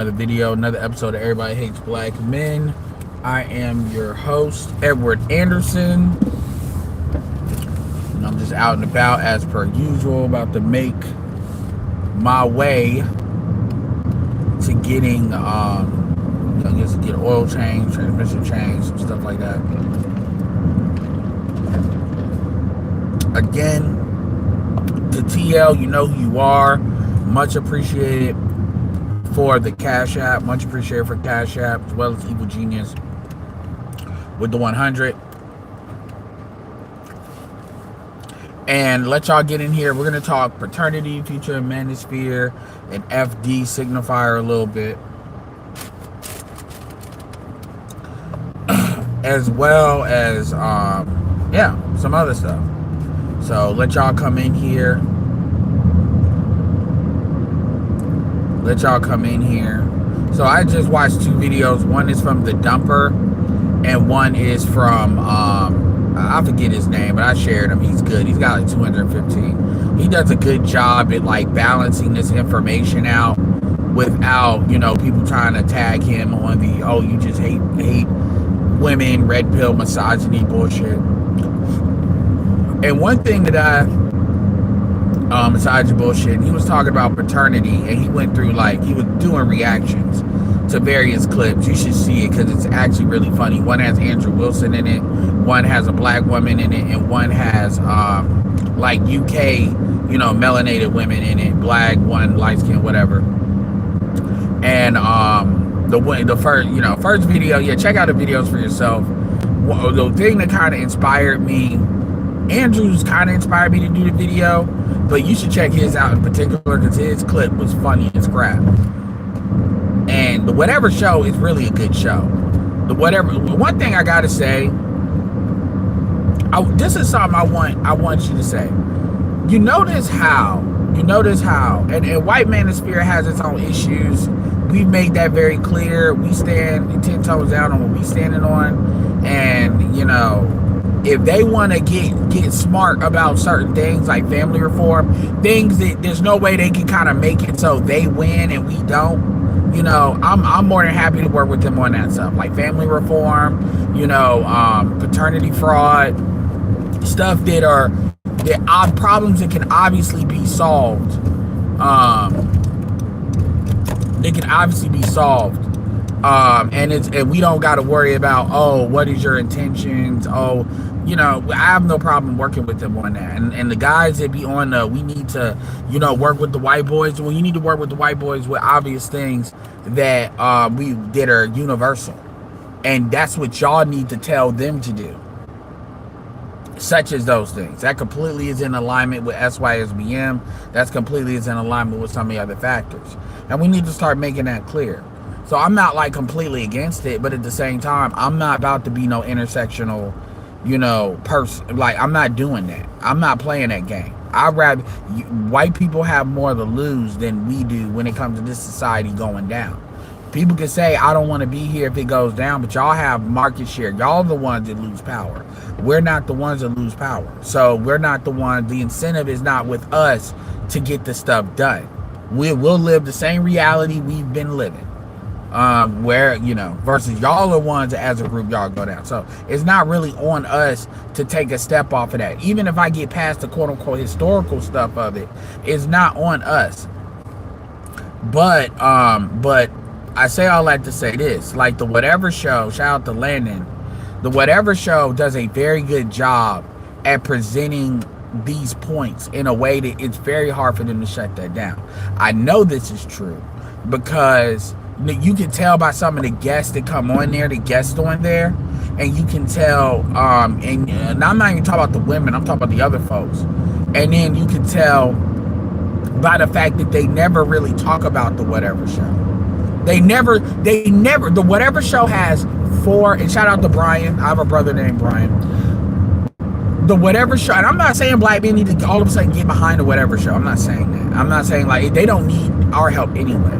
another video, another episode of Everybody Hates Black Men. I am your host, Edward Anderson. And I'm just out and about as per usual, about to make my way to getting, get oil change, transmission change, some stuff like that. Again, to TL, you know who you are. Much appreciated for the Cash App. Much appreciated for Cash App, as well as Evil Genius with the 100. And let y'all get in here. We're going to talk paternity, future and manosphere, and FD signifier a little bit. As well as, some other stuff. So let y'all come in here. So I just watched two videos. One is from the Dumper, and one is from I forget his name, but I shared him. He's good. He's got like 215. He does a good job at like balancing this information out without, people trying to tag him on the you just hate women, red pill misogyny bullshit. And one thing that misogyny bullshit, and he was talking about paternity, and he went through, he was doing reactions to various clips. You should see it because it's actually really funny. One has Andrew Wilson in it, one has a black woman in it, and one has UK, melanated women in it, black, one light skin, whatever. And the first video, check out the videos for yourself. The thing that kind of inspired me, Andrew's kind of inspired me to do the video, but you should check his out in particular because his clip was funny as crap. And the Whatever Show is really a good show. One thing I gotta say, this is something I want you to say. You notice how, and White Manosphere has its own issues. We've made that very clear. We stand 10 toes down on what we standing on, and if they want to get smart about certain things like family reform, things that there's no way they can kind of make it so they win and we don't, I'm more than happy to work with them on that stuff, like family reform, paternity fraud, stuff that are odd problems that can obviously be solved. And we don't got to worry about, what is your intentions? I have no problem working with them on that. And the guys that be on we need to, work with the white boys. Well, you need to work with the white boys with obvious things that that are universal. And that's what y'all need to tell them to do. Such as those things. That completely is in alignment with SYSBM. That's completely is in alignment with some of the other factors. And we need to start making that clear. So I'm not completely against it, but at the same time, I'm not about to be no intersectional, person. I'm not doing that. I'm not playing that game. I'd rather white people have more to lose than we do when it comes to this society going down. People can say, I don't want to be here if it goes down, but y'all have market share. Y'all are the ones that lose power. We're not the ones that lose power. So we're not the ones, the incentive is not with us to get this stuff done. We'll live the same reality we've been living. Versus y'all are ones that as a group y'all go down. So it's not really on us to take a step off of that. Even if I get past the quote unquote historical stuff of it, it's not on us. But I say all that to say this, like the Whatever Show, shout out to Landon, the Whatever Show does a very good job at presenting these points in a way that it's very hard for them to shut that down. I know this is true because you can tell by some of the guests that come on there, the guests on there, and you can tell, and I'm not even talking about the women, I'm talking about the other folks. And then you can tell by the fact that they never really talk about the Whatever Show. They never, the Whatever Show has 4, and shout out to Brian, I have a brother named Brian. The Whatever Show, and I'm not saying black men need to all of a sudden get behind the Whatever Show. I'm not saying that. I'm not saying they don't need our help anyway.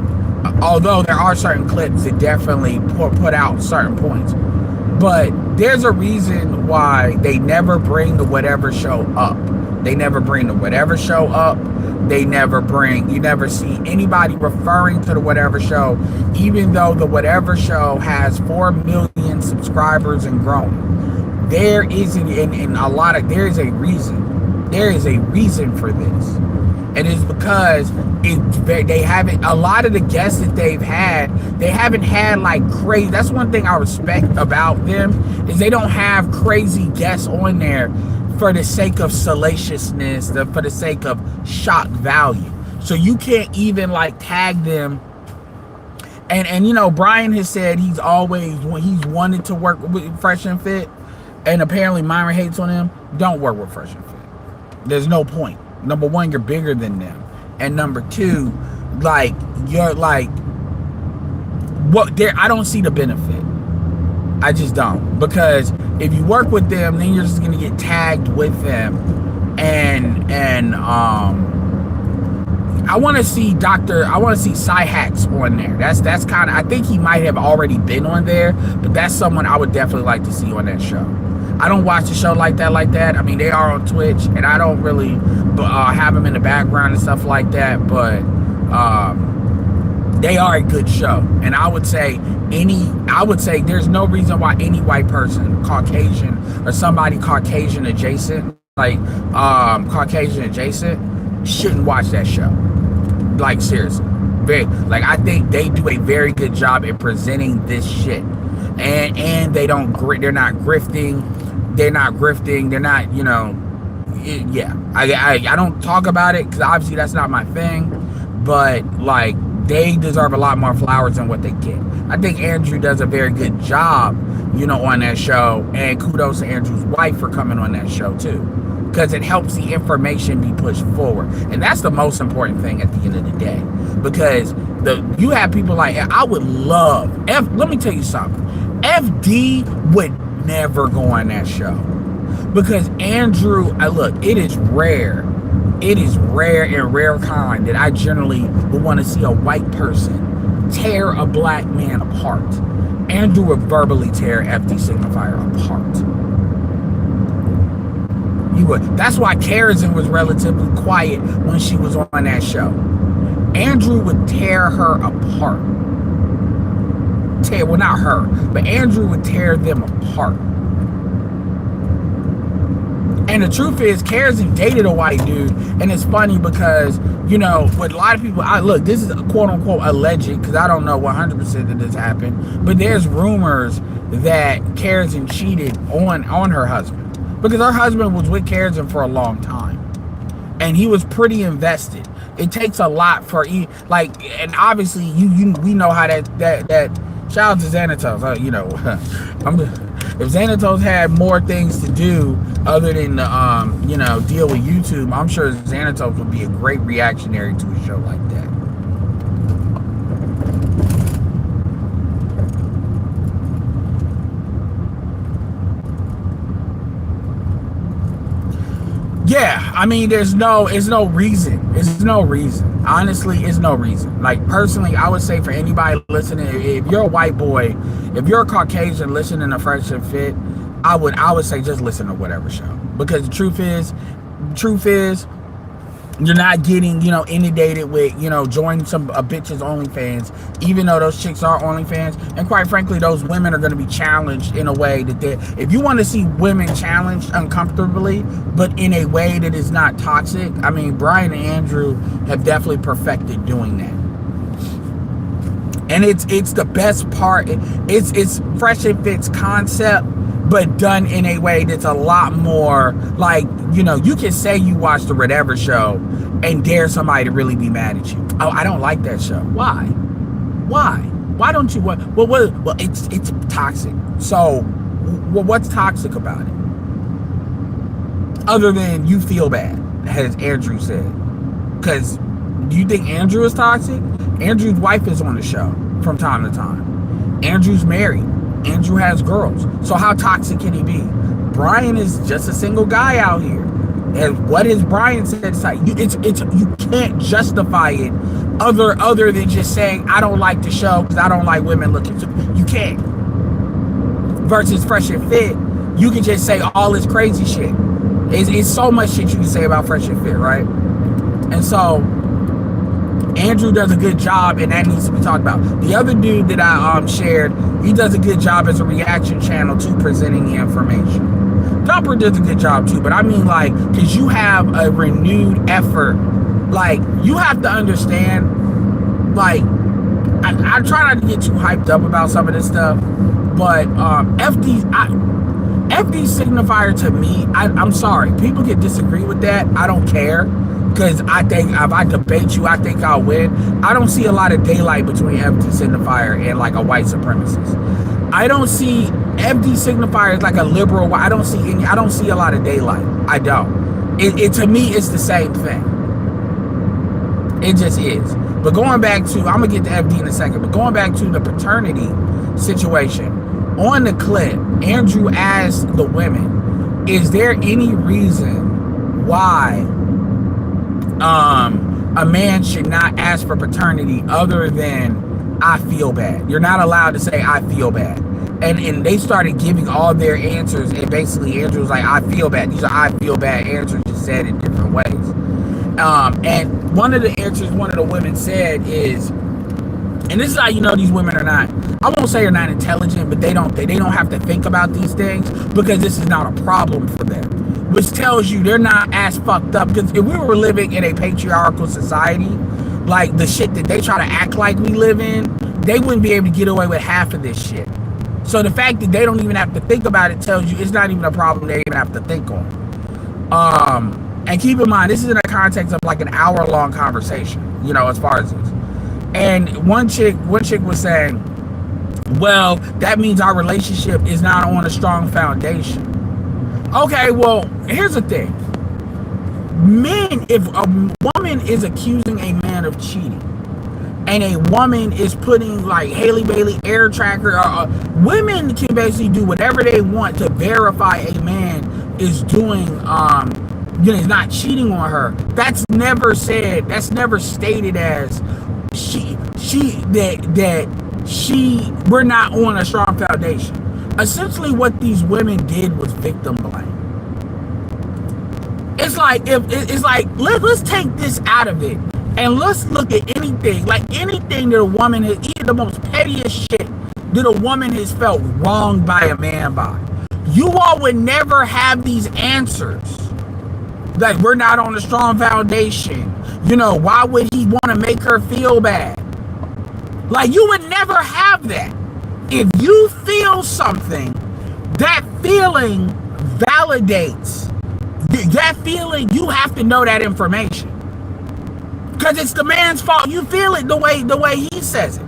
Although there are certain clips that definitely put out certain points. But there's a reason why they never bring the Whatever Show up. They never bring the Whatever Show up. they never bring, you never see anybody referring to the Whatever Show, even though the Whatever Show has 4 million subscribers and growing. There isn't, in a lot of, there is a reason. There is a reason for this. And it's because they haven't, a lot of the guests that they haven't had like crazy, that's one thing I respect about them, is they don't have crazy guests on there for the sake of salaciousness, for the sake of shock value. So you can't even like tag them. And you know, Brian has said he's wanted to work with Fresh and Fit, and apparently Myron hates on him. Don't work with Fresh and Fit. There's no point. Number one, you're bigger than them, and number two, like, you're like, what? There, I don't see the benefit. I just don't, because if you work with them, then you're just gonna get tagged with them, and I want to see Cy-Hax on there. That's kind of, I think he might have already been on there, but that's someone I would definitely like to see on that show. I don't watch the show like that. I mean, they are on Twitch, and I don't really have them in the background and stuff like that, but they are a good show. And I would say there's no reason why any white person, Caucasian, or somebody Caucasian adjacent, Caucasian adjacent, shouldn't watch that show. Like, seriously. I think they do a very good job in presenting this shit. And they're not grifting. They're not, you know, yeah. I don't talk about it because obviously that's not my thing, but like, they deserve a lot more flowers than what they get. I think Andrew does a very good job, you know, on that show, and kudos to Andrew's wife for coming on that show too, because it helps the information be pushed forward, and that's the most important thing at the end of the day. Because you have people like, I would love let me tell you something. FD would never go on that show, because Andrew, look, it is rare and rare kind that I generally would want to see a white person tear a black man apart. Andrew would verbally tear FD Signifier apart. He would. That's why Karazin was relatively quiet when she was on that show. Andrew would tear her apart. Well, not her, but Andrew would tear them apart. And the truth is, Karazin dated a white dude, and it's funny because, you know, with a lot of people, look, this is quote unquote alleged, because I don't know 100% that this happened, but there's rumors that Karazin cheated on her husband, because her husband was with Karazin for a long time, and he was pretty invested. It takes a lot for, like, and obviously we know how that shout out to Xanatos. You know, if Xanatos had more things to do other than you know, deal with YouTube, I'm sure Xanatos would be a great reactionary to a show like that. Yeah, I mean, it's no reason. Honestly, it's no reason. Like, personally, I would say for anybody listening, if you're a white boy, if you're a Caucasian listening to Fresh and Fit, I would say just listen to Whatever Show. Because the truth is, you're not getting, you know, inundated with, you know, join some bitches OnlyFans, even though those chicks are OnlyFans. And quite frankly, those women are going to be challenged in a way that if you want to see women challenged uncomfortably, but in a way that is not toxic, I mean, Brian and Andrew have definitely perfected doing that. And it's the best part. It's Fresh and Fit's concept, but done in a way that's a lot more like, you know, you can say you watch the Whatever Show and dare somebody to really be mad at you. Oh, I don't like that show. Why? Why don't you want? Well, it's toxic. So, what's toxic about it? Other than you feel bad, as Andrew said. Because do you think Andrew is toxic? Andrew's wife is on the show from time to time. Andrew's married. Andrew has girls. So how toxic can he be? Brian is just a single guy out here. And what has Brian said? You can't justify it other than just saying, I don't like the show because I don't like women looking. You can't. Versus Fresh and Fit, you can just say all this crazy shit. It's so much shit you can say about Fresh and Fit, right? And so Andrew does a good job, and that needs to be talked about. The other dude that I shared, he does a good job as a reaction channel to presenting the information. Dumper does a good job too, but I mean, like, because you have a renewed effort. Like, you have to understand, like, I try not to get too hyped up about some of this stuff, but FD signifier to me, I'm sorry, people can disagree with that. I don't care, because I think if I debate you, I think I'll win. I don't see a lot of daylight between FD signifier and like a white supremacist. I don't see FD signifier as like a liberal. I don't see a lot of daylight. I don't. It to me, it's the same thing. It just is. But going back to, I'm gonna get to FD in a second, but going back to the paternity situation, on the clip, Andrew asked the women, is there any reason why a man should not ask for paternity other than I feel bad? You're not allowed to say I feel bad. And they started giving all their answers, and basically Andrew was like, I feel bad. These are I feel bad answers, just said in different ways. And one of the answers one of the women said is, and this is how you know these women are not, I won't say they're not intelligent, but they don't have to think about these things because this is not a problem for them. Which tells you they're not as fucked up. Because if we were living in a patriarchal society, like the shit that they try to act like we live in, they wouldn't be able to get away with half of this shit. So the fact that they don't even have to think about it tells you it's not even a problem they even have to think on. And keep in mind, this is in the context of like an hour-long conversation, you know, as far as this. And one chick was saying, well, that means our relationship is not on a strong foundation. Okay, well, here's the thing. Men, if a woman is accusing a man of cheating, and a woman is putting like Haley Bailey air tracker, women can basically do whatever they want to verify a man is doing, is not cheating on her. That's never said. That's never stated as we're not on a strong foundation. Essentially, what these women did was victim blame. It's like let's take this out of it and let's look at anything that a woman has, even the most pettiest shit that a woman has felt wronged by a man by. You all would never have these answers. Like, we're not on a strong foundation. You know, why would he want to make her feel bad? Like, you would never have that. If you feel something, that feeling validates. That feeling, you have to know that information. Because it's the man's fault. You feel it the way he says it.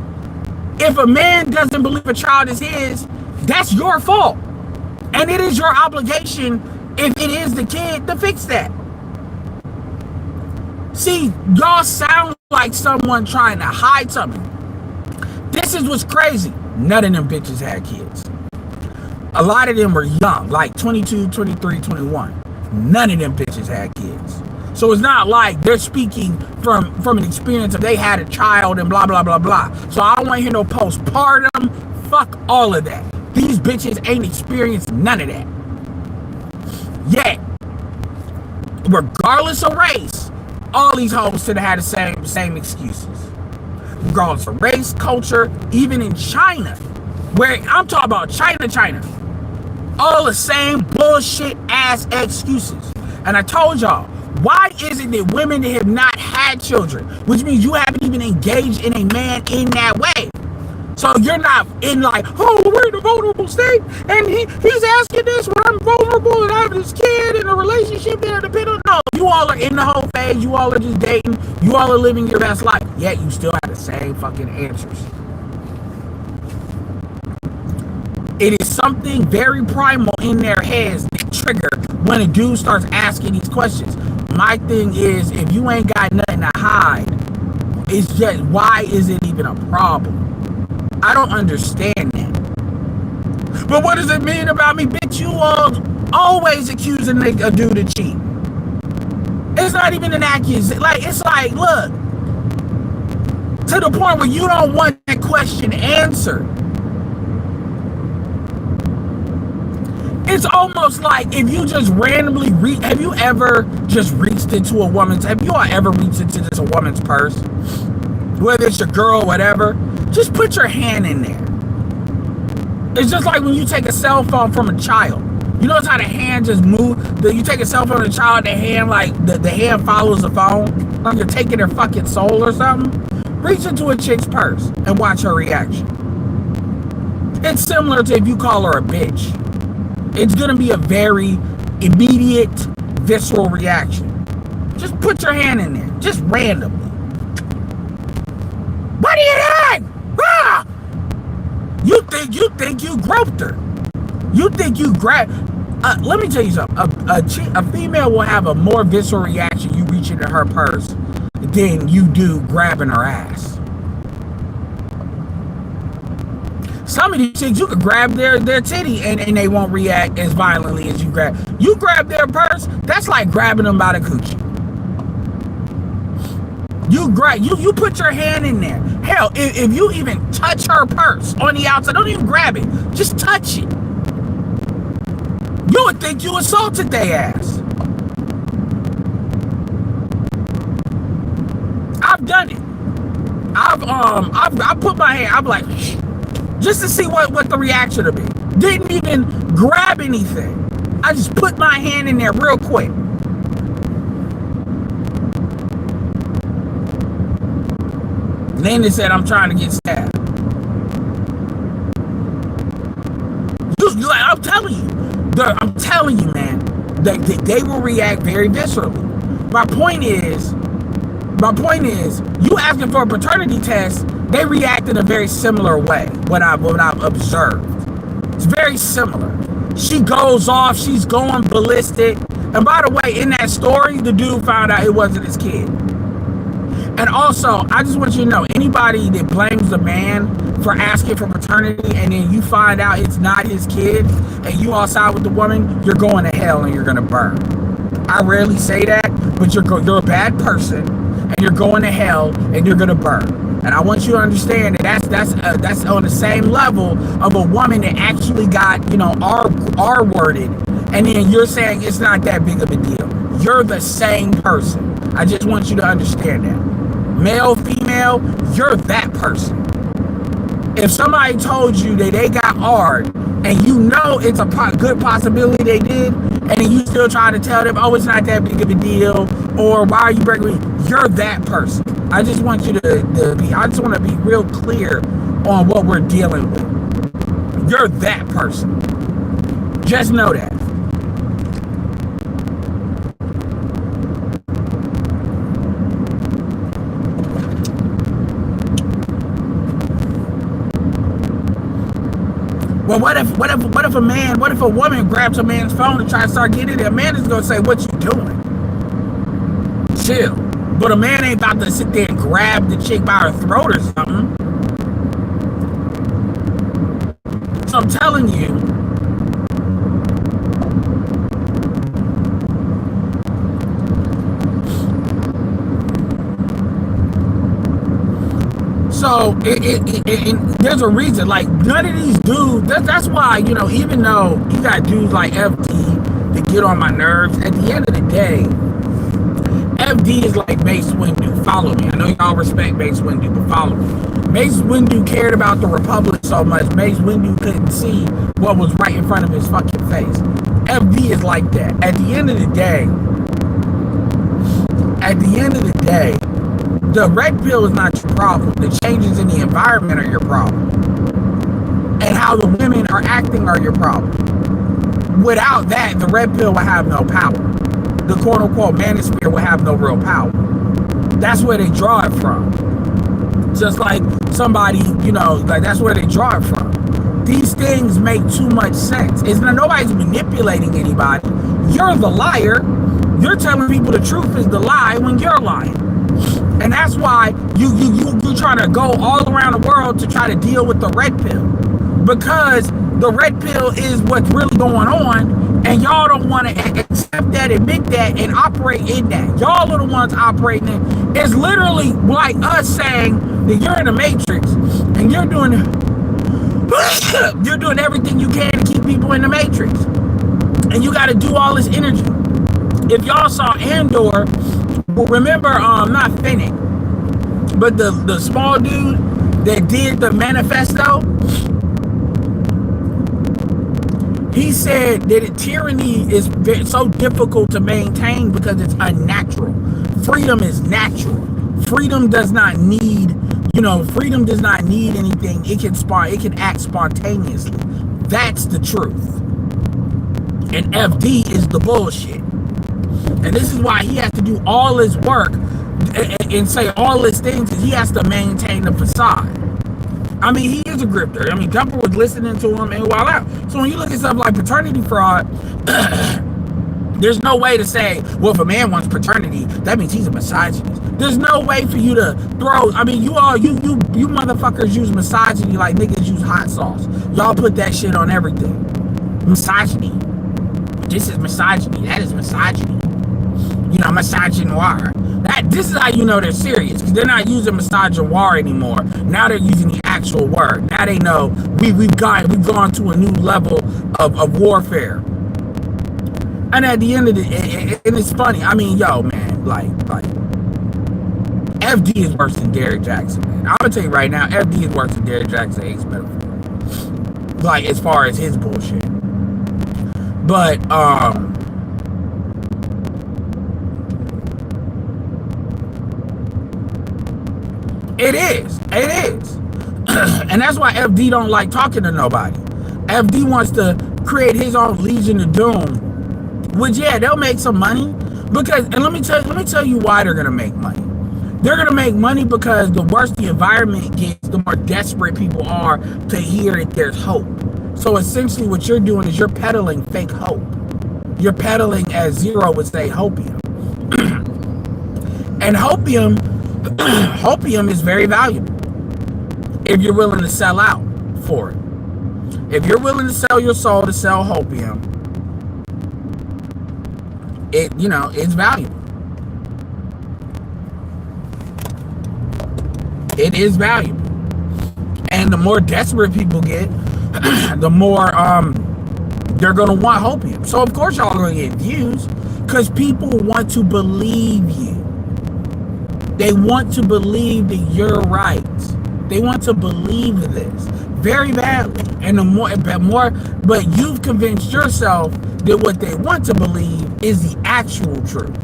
If a man doesn't believe a child is his, that's your fault. And it is your obligation, if it is the kid, to fix that. See, y'all sound like someone trying to hide something. This is what's crazy. None of them bitches had kids. A lot of them were young, like 22, 23, 21. None of them bitches had kids. So it's not like they're speaking from an experience of they had a child and blah, blah, blah, blah. So I don't want to hear no postpartum. Fuck all of that. These bitches ain't experienced none of that. Yet, regardless of race, all these hoes should have had the same excuses. Regardless of race, culture, even in China, where I'm talking about China, all the same bullshit ass excuses. And I told y'all, why is it that women that have not had children, which means you haven't even engaged in a man in that way? So you're not in like, oh, we're in a vulnerable state, and he's asking this when I'm vulnerable and I have this kid in a relationship that I depend on. No, you all are in the whole phase. You all are just dating. You all are living your best life. Yet you still have the same fucking answers. It is something very primal in their heads that trigger when a dude starts asking these questions. My thing is, if you ain't got nothing to hide, it's just, why is it even a problem? I don't understand that. But what does it mean about me? Bitch, you all always accusing a dude of cheating. It's not even an accusation. Like, it's like, look, to the point where you don't want that question answered. It's almost like if you just randomly have you ever just reached into a woman's, have you all ever reached into just a woman's purse? Whether it's your girl or whatever, just put your hand in there. It's just like when you take a cell phone from a child. You notice how the hand just moves? You take a cell phone from a child, the hand, like, the hand follows the phone. Like you're taking their fucking soul or something. Reach into a chick's purse and watch her reaction. It's similar to if you call her a bitch. It's gonna be a very immediate, visceral reaction. Just put your hand in there, just randomly. What are you doing? Ah! You think you groped her. You think you grabbed. Let me tell you something. A female will have a more visceral reaction you reach into her purse than you do grabbing her ass. Some of these chicks, you could grab their titty and they won't react as violently as you grab. You grab their purse, that's like grabbing them by the coochie. You put your hand in there. Hell, if you even touch her purse on the outside, don't even grab it. Just touch it. You would think you assaulted their ass. I've done it. I've put my hand, I'm like, just to see what the reaction will be. Didn't even grab anything. I just put my hand in there real quick. And then they said I'm trying to get stabbed. I'm telling you, man, they will react very viscerally. My point is, you asking for a paternity test, they react in a very similar way. What I've observed, it's very similar. She goes off, she's going ballistic. And by the way, in that story, the dude found out it wasn't his kid. And also, I just want you to know, anybody that blames the man for asking for paternity and then you find out it's not his kid and you all side with the woman, you're going to hell and you're going to burn. I rarely say that, but you're a bad person and you're going to hell and you're going to burn. And I want you to understand that that's on the same level of a woman that actually got, R worded, and then you're saying it's not that big of a deal. You're the same person. I just want you to understand that. Male, female, you're that person. If somebody told you that they got R'd and you know it's a good possibility they did, and then you still try to tell them, oh, it's not that big of a deal, or why are you breaking me? You're that person. I just want you I just want to be real clear on what we're dealing with. You're that person. Just know that. Well, what if a woman grabs a man's phone and tries to start getting it? A man is gonna say, "What you doing? Chill." But a man ain't about to sit there and grab the chick by her throat or something. So I'm telling you, so there's a reason. Like, none of these dudes. That's why, even though you got dudes like FD that get on my nerves, at the end of the day, FD is like Mace Windu. Follow me. I know y'all respect Mace Windu, but follow me. Mace Windu cared about the Republic so much, Mace Windu couldn't see what was right in front of his fucking face. FD is like that. At the end of the day, the red pill is not your problem. The changes in the environment are your problem. And how the women are acting are your problem. Without that, the red pill will have no power. The quote-unquote manosphere will have no real power. That's where they draw it from. Just like somebody, that's where they draw it from. These things make too much sense. Nobody's manipulating anybody. You're the liar. You're telling people the truth is the lie when you're lying. And that's why you try to go all around the world to try to deal with the red pill. Because the red pill is what's really going on, and y'all don't want to accept that, admit that, and operate in that. Y'all are the ones operating it. It's literally like us saying that you're in the Matrix, and you're doing everything you can to keep people in the Matrix. And you got to do all this energy. If y'all saw Andor, remember, not Fennec, but the small dude that did the manifesto, he said that tyranny is so difficult to maintain because it's unnatural. Freedom is natural. Freedom does not need, freedom does not need anything. It can act spontaneously. That's the truth. And FD is the bullshit. And this is why he has to do all his work and say all his things, because he has to maintain the facade. I mean, he is a grifter. I mean, Dumper was listening to him and while out. So when you look at stuff like paternity fraud, there's no way to say, well, if a man wants paternity, that means he's a misogynist. There's no way for you to throw. I mean, you motherfuckers use misogyny like niggas use hot sauce. Y'all put that shit on everything. Misogyny. This is misogyny. That is misogyny. Misogynoir. This is how you know they're serious, because they're not using misogynoir anymore. Now they're using the actual word. Now they know we've gone to a new level of warfare. And at the end of and it's funny. I mean, yo, man, like FD is worse than Derrick Jackson, man. I'm gonna tell you right now, FD is worse than Derrick Jackson Ace metaphor. Like, as far as his bullshit. But it is. And that's why FD don't like talking to nobody. FD wants to create his own Legion of Doom. Which, yeah, they'll make some money. Because, and let me tell you why they're gonna make money. They're gonna make money because the worse the environment gets, the more desperate people are to hear that there's hope. So essentially what you're doing is you're peddling fake hope. You're peddling, as Zero would say, hopium. And hopium is very valuable if you're willing to sell out for it. If you're willing to sell your soul to sell hopium, it's valuable. It is valuable. And the more desperate people get, the more they're gonna want hopium. So of course y'all are gonna get views, because people want to believe you. They want to believe that you're right. They want to believe this very badly. And but you've convinced yourself that what they want to believe is the actual truth,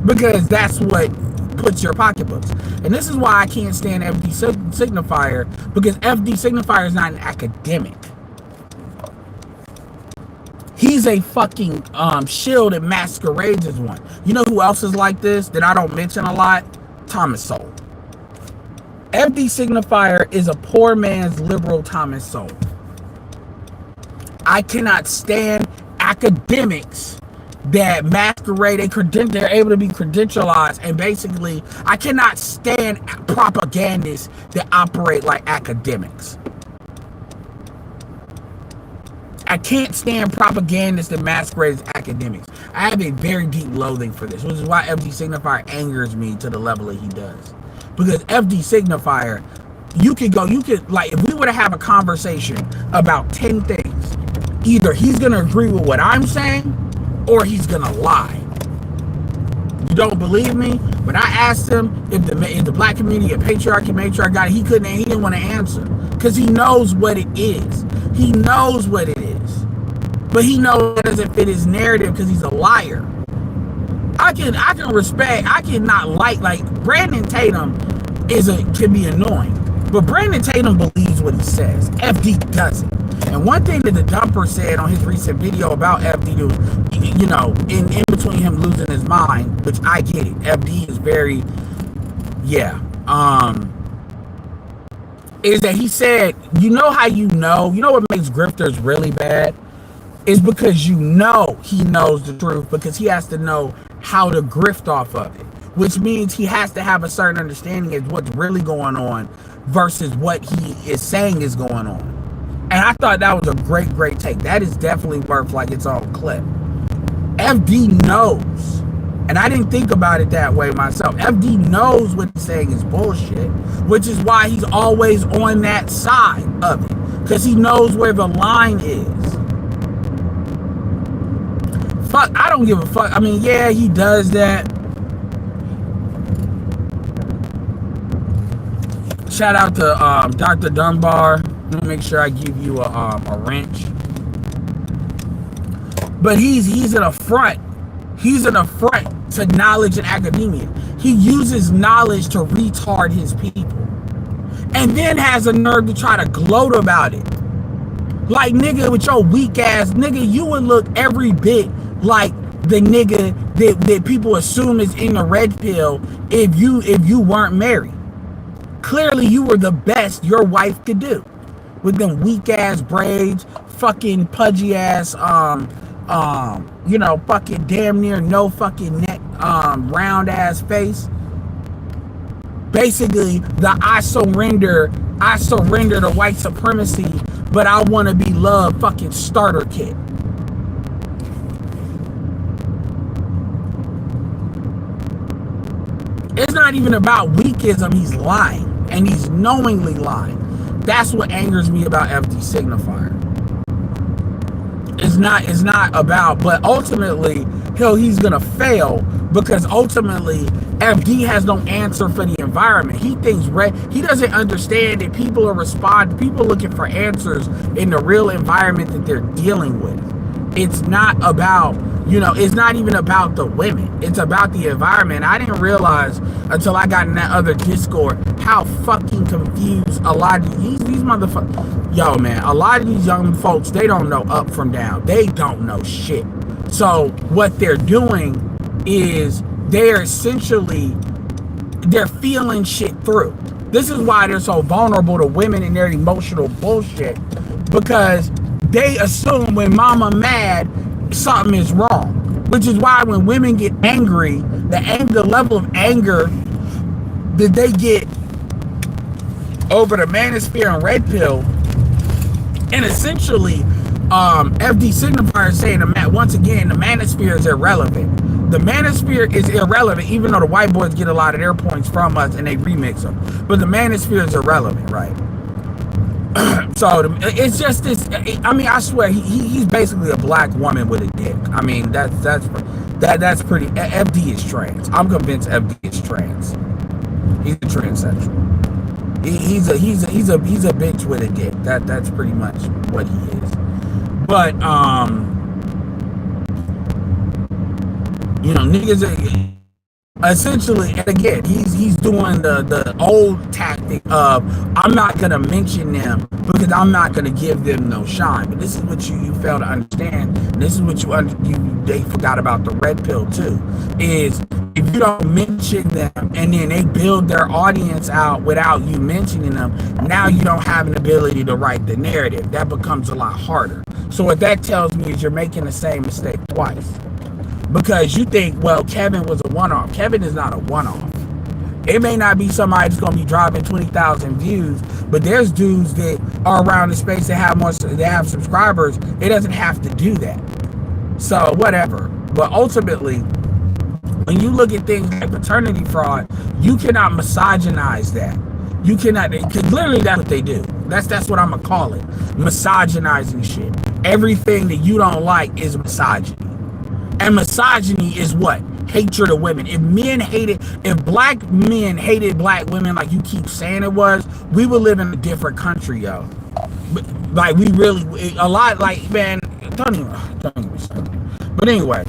because that's what puts your pocketbooks. And this is why I can't stand FD Signifier, because FD Signifier is not an academic. He's a fucking shield that masquerades as one. You know who else is like this that I don't mention a lot? Thomas Sowell. FD Signifier is a poor man's liberal Thomas Sowell. I cannot stand academics that masquerade, they're able to be credentialized, and basically, I cannot stand propagandists that operate like academics. I can't stand propagandists that masquerade as academics. I have a very deep loathing for this, which is why FD Signifier angers me to the level that he does. Because FD Signifier, if we were to have a conversation about 10 things, either he's going to agree with what I'm saying, or he's gonna lie. You don't believe me? But I asked him if the black community a patriarchy, matriarch got it. He didn't want to answer, because he knows what it is. He knows what it is, but he knows it doesn't fit his narrative because he's a liar. I can cannot like Brandon Tatum can be annoying, but Brandon Tatum believes what he says. FD doesn't. And one thing that the Dumper said on his recent video about FD, in between him losing his mind, which I get it. FD is very, is that he said, how you know what makes grifters really bad? Is because he knows the truth, because he has to know how to grift off of it, which means he has to have a certain understanding of what's really going on versus what he is saying is going on. And I thought that was a great take. That is definitely worth its own clip. FD knows. And I didn't think about it that way myself. FD knows what he's saying is bullshit, which is why he's always on that side of it, because he knows where the line is. fuck, I don't give a fuck. I mean, yeah, he does that. Shout out to Dr. Dunbar. Let me make sure I give you a wrench. But he's an affront. He's an affront to knowledge and academia. He uses knowledge to retard his people. And then has a nerve to try to gloat about it. Like, nigga, with your weak ass, nigga, you would look every bit like the nigga that people assume is in the red pill if you weren't married. Clearly, you were the best your wife could do. With them weak ass braids, fucking pudgy ass, you know, fucking damn near no fucking neck, round ass face. Basically, the I surrender to white supremacy, but I want to be loved fucking starter kit. It's not even about weakism. He's lying, and he's knowingly lying. That's what angers me about FD Signifier. It's not about, but ultimately, he's gonna fail because ultimately FD has no answer for the environment. He thinks he doesn't understand that people are people looking for answers in the real environment that they're dealing with. It's not about, you know, it's not even about the women. It's about the environment. I didn't realize until I got in that other Discord how fucking confused a lot of these motherfuckers. Yo, man, a lot of these young folks, they don't know up from down. They don't know shit. So what they're doing is they're feeling shit through. This is why they're so vulnerable to women and their emotional bullshit, because they assume when mama mad, something is wrong. Which is why when women get angry, the level of anger that they get over the manosphere and red pill, and essentially FD Signifier is saying once again the manosphere is irrelevant. The manosphere is irrelevant, even though the white boys get a lot of their points from us and they remix them. But the manosphere is irrelevant, right? So it's just this. I mean, I swear he's basically a black woman with a dick. I mean, that's pretty. FD is trans. I'm convinced FD is trans. He's a transsexual. He's a bitch with a dick. That's pretty much what he is. But you know, niggas are essentially, and again, he's doing the old tactic of I'm not gonna mention them because I'm not gonna give them no shine. But this is what you fail to understand. And this is what they forgot about the red pill too. Is if you don't mention them and then they build their audience out without you mentioning them, now you don't have an ability to write the narrative. That becomes a lot harder. So what that tells me is you're making the same mistake twice. Because you think, well, Kevin was a one-off. Kevin is not a one-off. It may not be somebody that's going to be dropping 20,000 views, but there's dudes that are around the space that have subscribers. It doesn't have to do that. So whatever. But ultimately, when you look at things like paternity fraud, you cannot misogynize that. You cannot, because literally that's what they do. That's what I'm going to call it. Misogynizing shit. Everything that you don't like is misogyny. And misogyny is what? Hatred of women. If black men hated black women like you keep saying it was, we would live in a different country, yo. Like, we really, a lot, like, man, don't even be sorry. But anyway,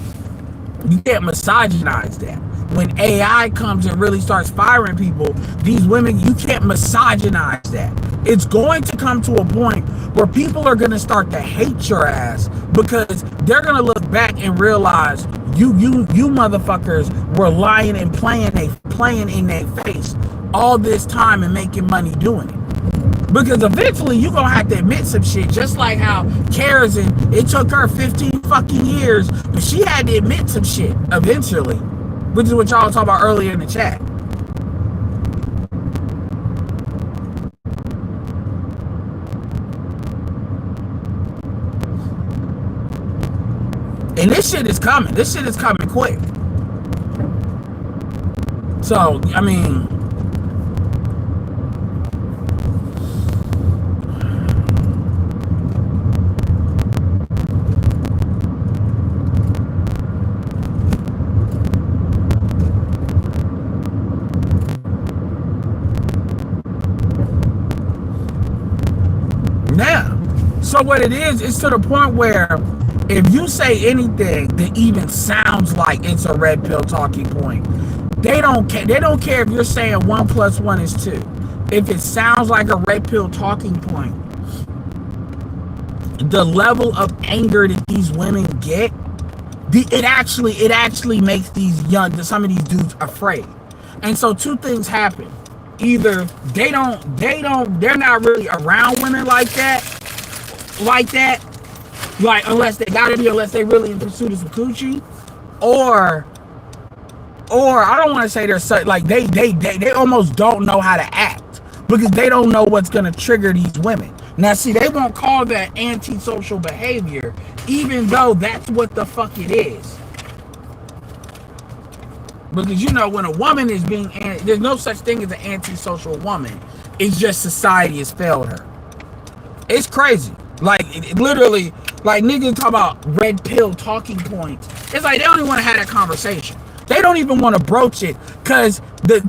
you can't misogynize that. When AI comes and really starts firing people, these women, you can't misogynize that. It's going to come to a point where people are going to start to hate your ass because they're going to look back and realize you motherfuckers were lying and playing in their face all this time and making money doing it. Because eventually you're going to have to admit some shit, just like how Kerosene, it took her 15 fucking years, but she had to admit some shit eventually, which is what y'all talked about earlier in the chat. And this shit is coming. This shit is coming quick. So, I mean, Now, so what it is to the point where if you say anything that even sounds like it's a red pill talking point, they don't care. They don't care if you're saying 1+1 is 2. If it sounds like a red pill talking point, the level of anger that these women get, it actually makes some of these dudes afraid. And so two things happen. Either they're not really around women like that, like unless they really in pursuit of some coochie, or I don't want to say they're like they almost don't know how to act because they don't know what's gonna trigger these women. Now, see, they won't call that antisocial behavior, even though that's what the fuck it is. Because when a woman is there's no such thing as an antisocial woman. It's just society has failed her. It's crazy. Like, it literally, like, niggas talk about red pill talking points. It's like they don't even want to have that conversation. They don't even want to broach it because what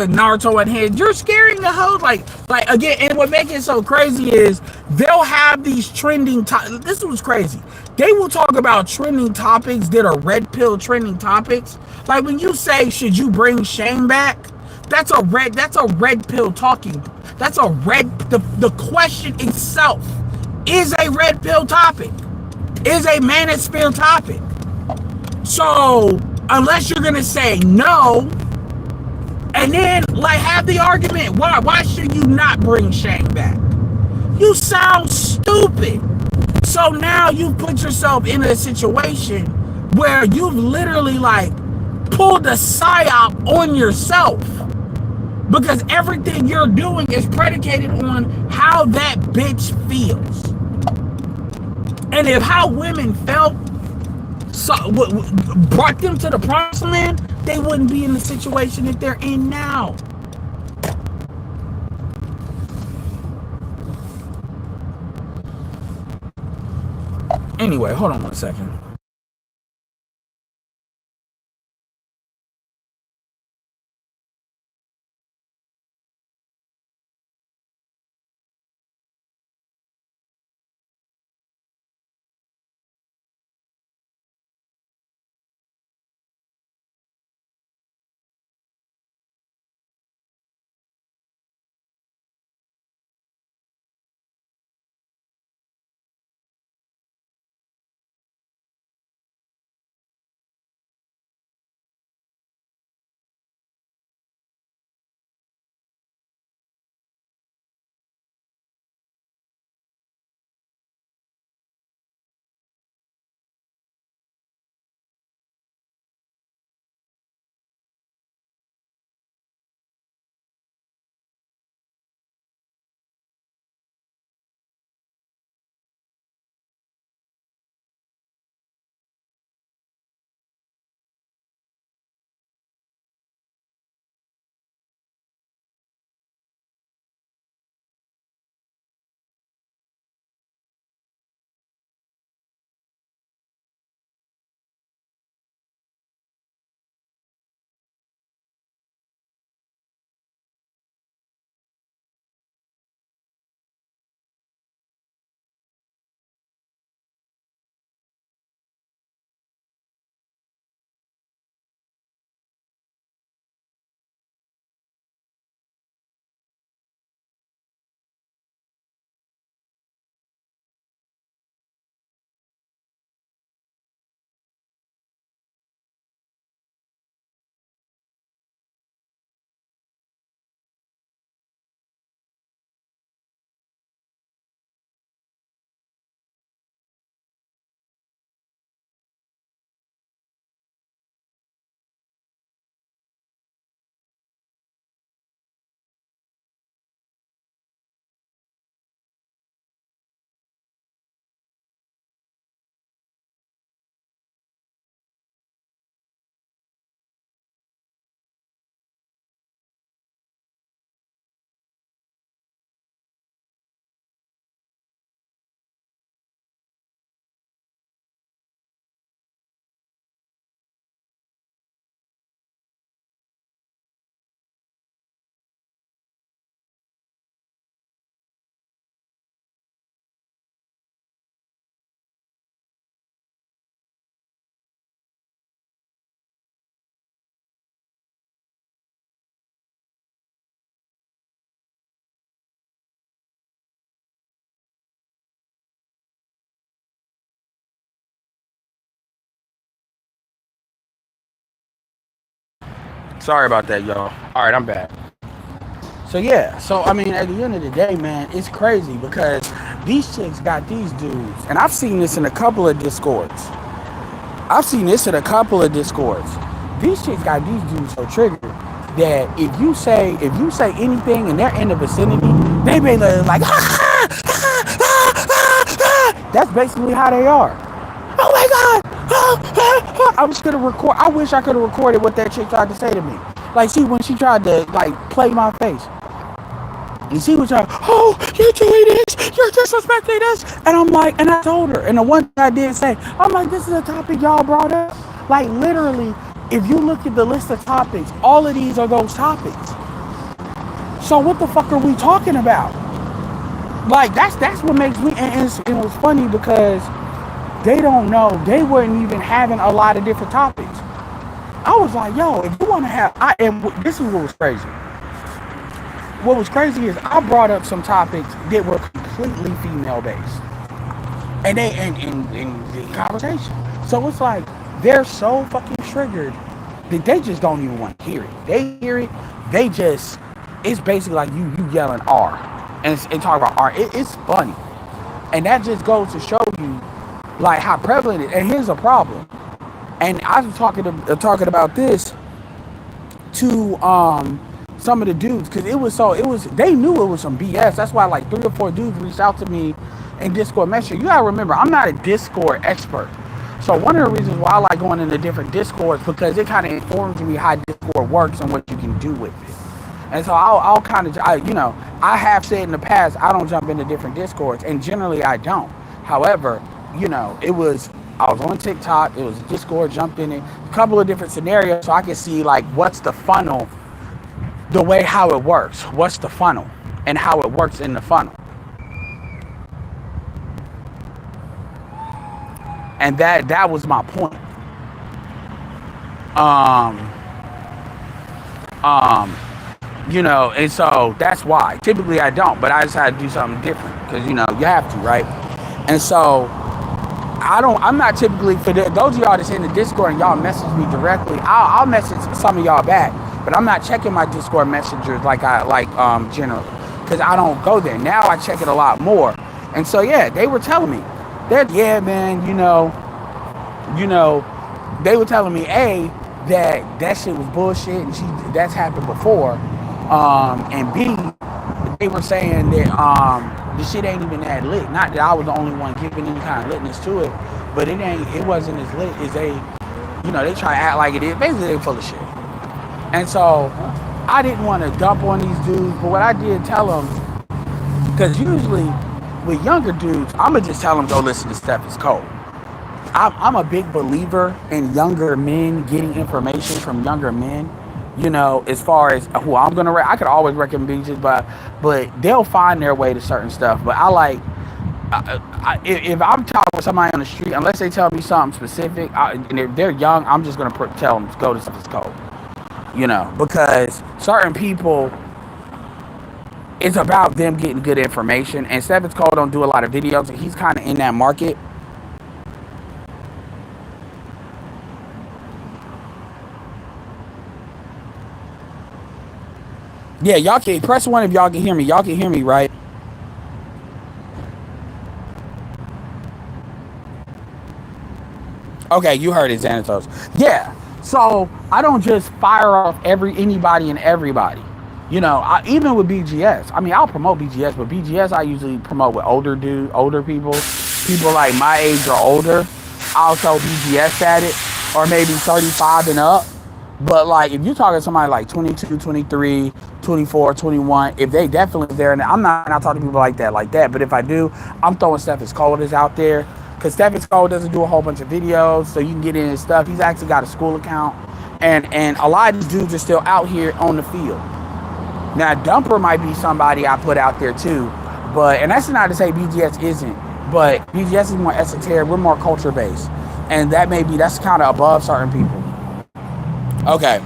Naruto and his, you're scaring the hoes. Like again, and what makes it so crazy is they'll have these trending this was crazy. They will talk about trending topics that are red pill trending topics. Like when you say, should you bring Shane back? That's a red pill talking. That's a the question itself is a red pill topic. Is a manosphere topic. So unless you're gonna say no, and then like have the argument, why should you not bring Shane back? You sound stupid. So now you put yourself in a situation where you've literally like pulled a psyop on yourself because everything you're doing is predicated on how that bitch feels. And if how women felt brought them to the promised land, they wouldn't be in the situation that they're in now. Anyway, hold on 1 second. Sorry about that, y'all. All right, I'm back. So yeah, so I mean, at the end of the day, man, it's crazy because these chicks got these dudes, and I've seen this in a couple of discords. These chicks got these dudes so triggered that if you say anything and they're in the vicinity, they be like, that's basically how they are. Oh my god! I wish I could have recorded what that chick tried to say to me. Like, see, when she tried to like play my face. And she was like, oh, you're doing this, you're disrespecting this. And I'm like, and I told her, and the one thing I did say, I'm like, this is a topic y'all brought up. Like, literally, if you look at the list of topics, all of these are those topics. So what the fuck are we talking about? Like, that's what makes me, and it was funny because they don't know, they weren't even having a lot of different topics. I was like, yo, if you want to have, this is what was crazy. What was crazy is I brought up some topics that were completely female based, and they in conversation. So it's like they're so fucking triggered that they just don't even want to hear it. They hear it, it's basically like you yelling R and talk about R. It's funny, and that just goes to show you like how prevalent it is. And here's a problem. And I was talking about this to some of the dudes, because they knew it was some BS. That's why like 3 or 4 dudes reached out to me in Discord Messenger. You gotta remember, I'm not a Discord expert. So one of the reasons why I like going into different Discords, because it kind of informs me how Discord works and what you can do with it. And so I'll kind of, I have said in the past, I don't jump into different Discords, and generally I don't. However, I was on TikTok, it was Discord, jumped in it, a couple of different scenarios so I could see like what's the funnel, the way how it works, what's the funnel and how it works in the funnel. And that was my point. And so that's why. Typically I don't, but I just had to do something different because you have to, right? And so I'm not typically, for those of y'all that's in the Discord and y'all message me directly, I'll message some of y'all back, but I'm not checking my Discord messengers like generally, because I don't go there. Now I check it a lot more. And so yeah, they were telling me that, yeah man, they were telling me that shit was bullshit and that's happened before. And B, they were saying that the shit ain't even that lit. Not that I was the only one giving any kind of litness to it, but it wasn't as lit as they try to act like it is. Basically, they full of shit. And so I didn't want to dump on these dudes, but what I did tell them, because usually with younger dudes, I'm gonna just tell them go listen to Steph is Cold. I'm a big believer in younger men getting information from younger men. As far as who I'm gonna I could always recommend beaches, but they'll find their way to certain stuff. But I like if I'm talking with somebody on the street, unless they tell me something specific, and if they're young, I'm just gonna tell them to go to Steph is Cold. Because certain people, it's about them getting good information, and Steph is Cold don't do a lot of videos, and he's kind of in that market. Yeah, y'all can press 1 if y'all can hear me. Y'all can hear me, right? Okay, you heard it, Xanatos. Yeah, so I don't just fire off anybody and everybody. Even with BGS. I mean, I'll promote BGS, but BGS I usually promote with older people like my age or older. I'll tell BGS at it, or maybe 35 and up. But like if you're talking to somebody like 22, 23, 24, 21, if they definitely there, and I'm not talking to people like that, but if I do, I'm throwing Steph is Cold is out there, because Steph is Cold doesn't do a whole bunch of videos, so you can get in his stuff. He's actually got a school account, and a lot of these dudes are still out here on the field. Now Dumper might be somebody I put out there too, and that's not to say BGS isn't, but BGS is more esoteric, we're more culture based, and that's kind of above certain people. Okay.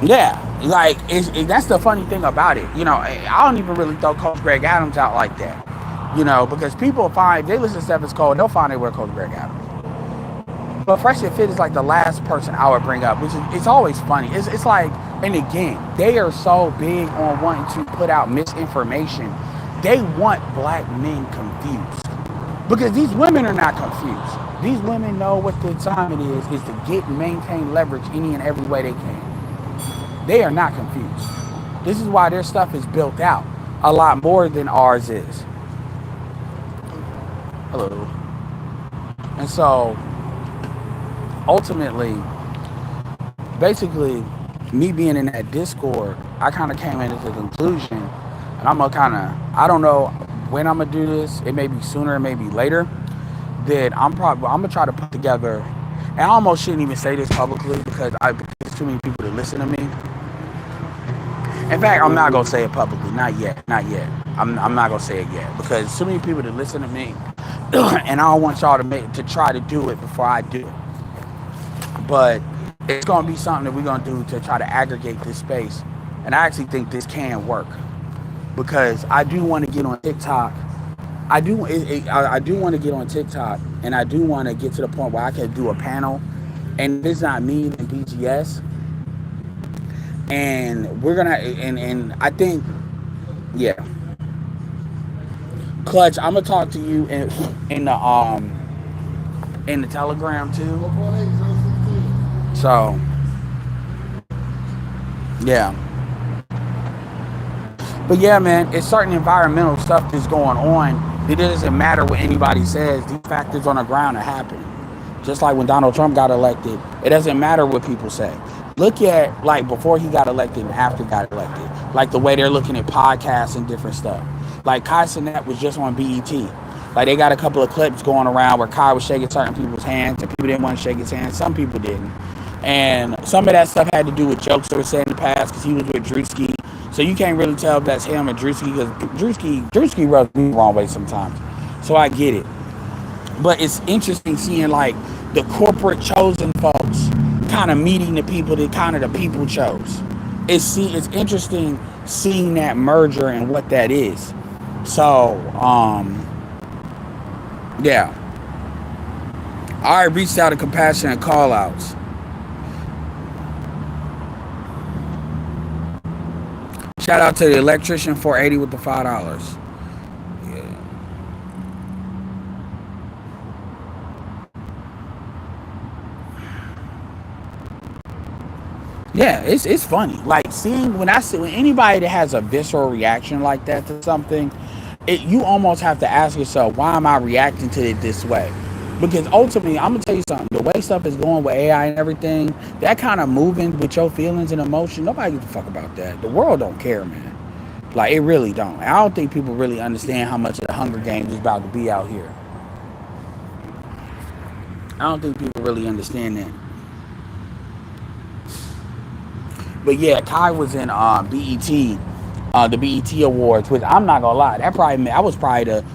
Yeah, like that's the funny thing about it. I don't even really throw Coach Greg Adams out like that. Because people find, they listen to Steph is Cold, they'll find it where Coach Greg Adams. But Fresh and Fit is like the last person I would bring up, which is it's always funny. It's like, and again, they are so big on wanting to put out misinformation. They want black men confused because these women are not confused. These women know what the assignment is to get and maintain leverage any and every way they can. They are not confused. This is why their stuff is built out a lot more than ours is. Hello. And so, ultimately, basically, me being in that Discord, I kind of came into the conclusion, and I'm gonna kind of, I don't know when I'm gonna do this. It may be sooner, it may be later. That I'm gonna try to put together, and I almost shouldn't even say this publicly because there's too many people to listen to me. In fact, I'm not gonna say it publicly, not yet. I'm not gonna say it yet because too many people to listen to me, and I don't want y'all to try to do it before I do it. But it's gonna be something that we're gonna do to try to aggregate this space, and I actually think this can work because I do want to get on TikTok. I do want to get on TikTok, and I do want to get to the point where I can do a panel, and it's not me and BGS, and we're gonna, and I think, yeah, Clutch, I'm gonna talk to you in the Telegram too. So, yeah. But yeah, man, it's certain environmental stuff that's going on. It doesn't matter what anybody says. These factors on the ground are happening. Just like when Donald Trump got elected, it doesn't matter what people say. Look at like before he got elected and after he got elected. Like the way they're looking at podcasts and different stuff. Like Kai Cenat was just on BET. Like they got a couple of clips going around where Kai was shaking certain people's hands and people didn't want to shake his hand. Some people didn't. And some of that stuff had to do with jokes that were said in the past because he was with Drewski. So you can't really tell if that's him or Drewski because Drewski rubs me the wrong way sometimes. So I get it. But it's interesting seeing like the corporate chosen folks kind of meeting the people that kind of the people chose. It's interesting seeing that merger and what that is. So, yeah. I reached out to compassionate call outs. Shout out to the electrician 480 with the $5. Yeah, it's funny. Like seeing when anybody that has a visceral reaction like that to something, you almost have to ask yourself, why am I reacting to it this way? Because ultimately, I'm gonna tell you something. The way stuff is going with AI and everything, that kind of moving with your feelings and emotion, nobody gives a fuck about that. The world don't care, man. Like it really don't. I don't think people really understand how much of the Hunger Games is about to be out here. I don't think people really understand that. But yeah, Kai was in BET, the BET Awards, which I'm not gonna lie, that was probably the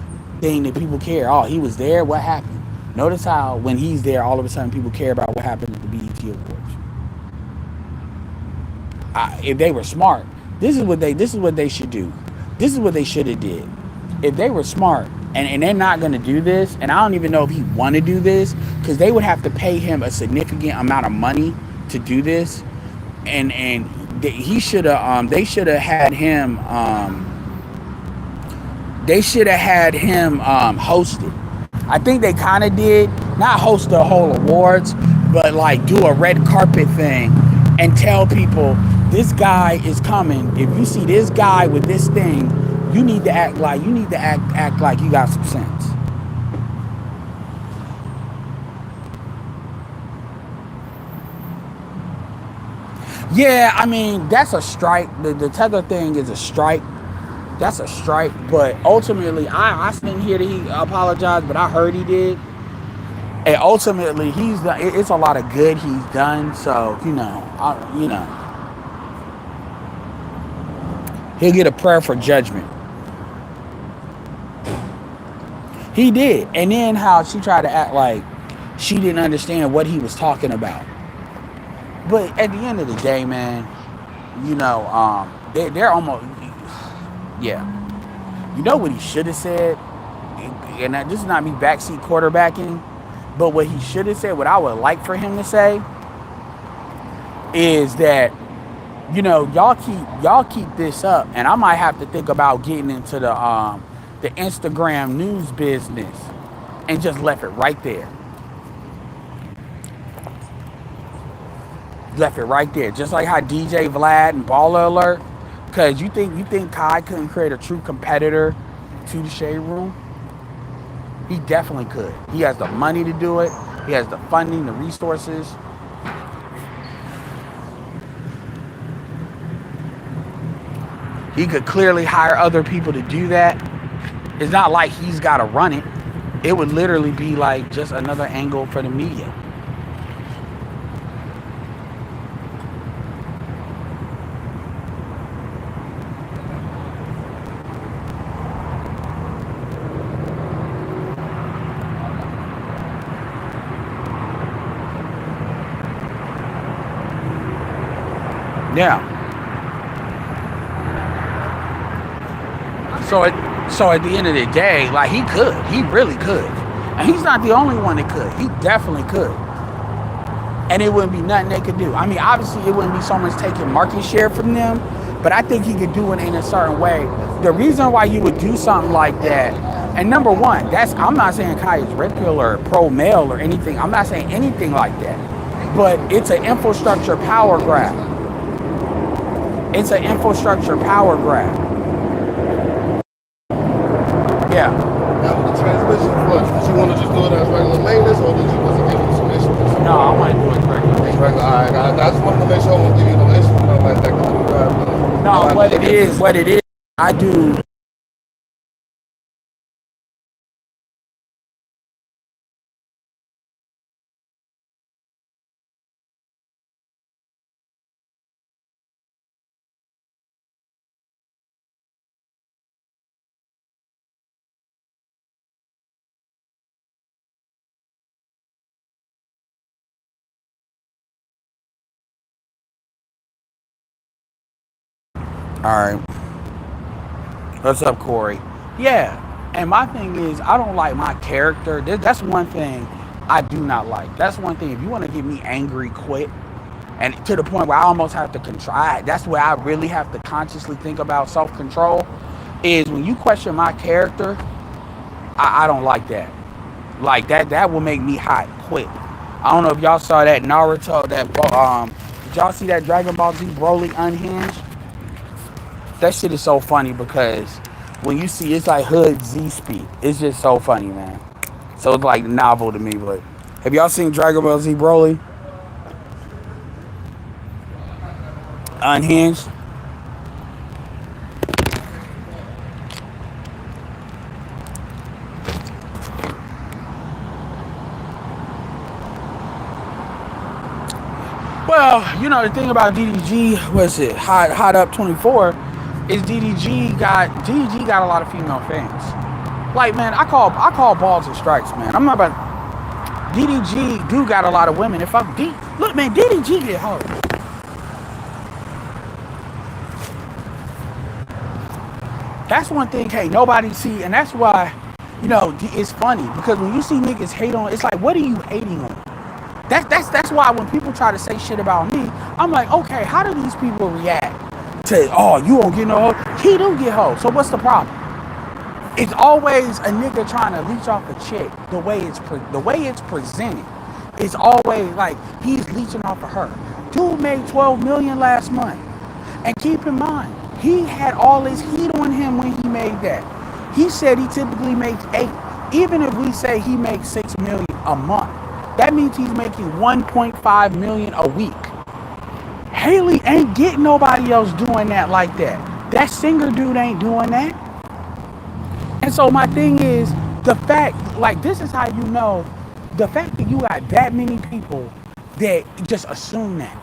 thing that people care. Oh, he was there. What happened? Notice how when he's there, all of a sudden people care about what happened at the BET Awards. If they were smart, this is what they should do. This is what they should have did. If they were smart, and they're not gonna do this, and I don't even know if he want to do this, because they would have to pay him a significant amount of money to do this. And he should have they should have had him hosted. I think they kind of did, not host the whole awards, but like do a red carpet thing and tell people this guy is coming. If you see this guy with this thing, you need to act like you got some sense. Yeah, I mean, that's a strike. The tether thing is a strike. That's a strike. But ultimately, I didn't hear that he apologized, but I heard he did. And ultimately, he's done. It's a lot of good he's done. So, he'll get a prayer for judgment. He did. And then how she tried to act like she didn't understand what he was talking about. But at the end of the day, man, they're almost, yeah. You know what he should have said? And this is not me backseat quarterbacking. But what he should have said, what I would like for him to say, is that, you know, y'all keep this up, and I might have to think about getting into the Instagram news business, and just left it right there. Left it right there, just like how DJ Vlad and Baller Alert. Cause you think Kai couldn't create a true competitor to the Shade Room? He definitely could. He has the money to do it. He has the funding, the resources. He could clearly hire other people to do that. It's not like he's got to run it. It would literally be like just another angle for the media. Yeah. So at the end of the day, like, he really could. And he's not the only one that could. He definitely could. And it wouldn't be nothing they could do. I mean, obviously it wouldn't be so much taking market share from them, but I think he could do it in a certain way. The reason why you would do something like that, and number one, I'm not saying Kai is red pill or pro male or anything. I'm not saying anything like that. But it's an infrastructure power grab. It's an infrastructure power grab. Yeah. Now with the transmission flush, did you want to just do it as regular maintenance, or did you want to give him some instruments? No, I want to do it regular. Regular. All right. I just wanted to make sure I won't give you no instrument like that. No, what it is, I do. All right. What's up, Corey? Yeah. And my thing is, I don't like my character. That's one thing I do not like. That's one thing. If you want to get me angry quick, and to the point where I almost have to control, that's where I really have to consciously think about self-control, is when you question my character. I don't like that. Like, that will make me hot quick. I don't know if y'all saw that Naruto, did y'all see that Dragon Ball Z Broly Unhinged? That shit is so funny because when you see, it's like Hood Z speak. It's just so funny, man. So it's like novel to me. But have y'all seen Dragon Ball Z Broly Unhinged? Well, you know, the thing about DDG, was it Hot Up 24, is DDG got a lot of female fans. Like, man, I call balls and strikes, man. I'm not about DDG do got a lot of women. If I look, man, DDG get hoes. That's one thing, hey, nobody see, and that's why, you know, it's funny because when you see niggas hate on, it's like, what are you hating on? That's why when people try to say shit about me, I'm like, okay, how do these people react to, oh, you won't get no hoe? He do get hoe, so what's the problem? It's always a nigga trying to leech off a chick. The way it's presented, it's always like he's leeching off of her. Dude made $12 million last month, and keep in mind, he had all this heat on him when he made that. He said he typically makes 8. Even if we say he makes $6 million a month, that means he's making $1.5 million a week. Haley ain't getting nobody else doing that like that. That singer dude ain't doing that. And so my thing is, the fact, like, this is how you know, the fact that you got that many people that just assume that.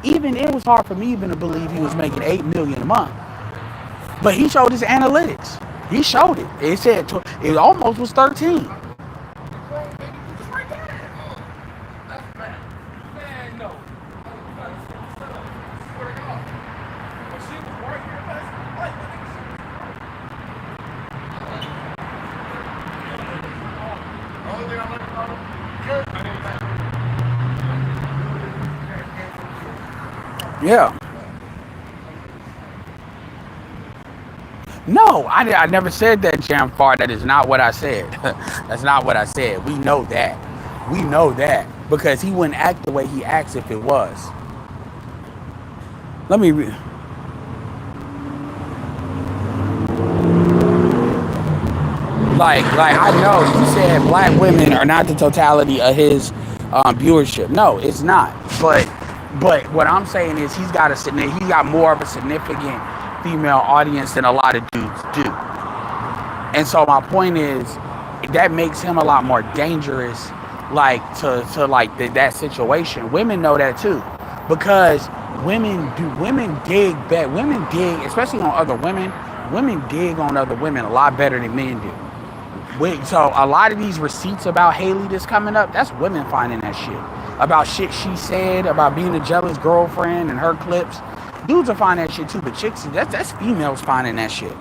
Even it was hard for me even to believe he was making $8 million a month. But he showed his analytics. He showed it. It said it almost was 13. Yeah. No, I never said that, Jam Far. That is not what I said. That's not what I said. We know that. We know that. Because he wouldn't act the way he acts if it was. Let me read. Like I know you said black women are not the totality of his viewership. No, it's not. But what I'm saying is he got more of a significant female audience than a lot of dudes do. And so my point is that makes him a lot more dangerous, like to like that situation. Women know that too, because women dig, especially on other women. Women dig on other women a lot better than men do. So a lot of these receipts about Haley that's coming up, that's women finding that shit. About shit she said, about being a jealous girlfriend and her clips. Dudes are finding that shit too, but chicks, that's females finding that shit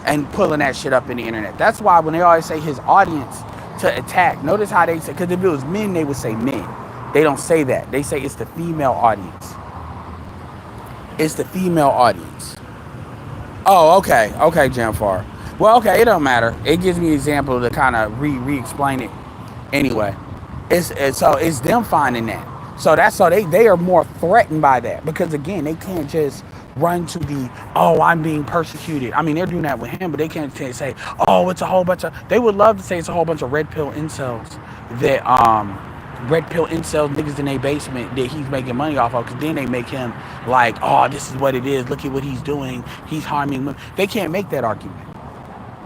and pulling that shit up in the internet. That's why when they always say his audience to attack, notice how they say, because if it was men, they would say men. They don't say that. They say it's the female audience. It's the female audience. Oh, okay, Jamfar. Well, okay, it don't matter. It gives me an example to kind of re-explain it. Anyway, so it's them finding that. So they are more threatened by that, because again, they can't just run to the, oh, I'm being persecuted. I mean, they're doing that with him, but they can't say, oh, it's a whole bunch of. They would love to say it's a whole bunch of red pill incels that niggas in their basement that he's making money off of, because then they make him like, oh, this is what it is. Look at what he's doing. He's harming women. They can't make that argument.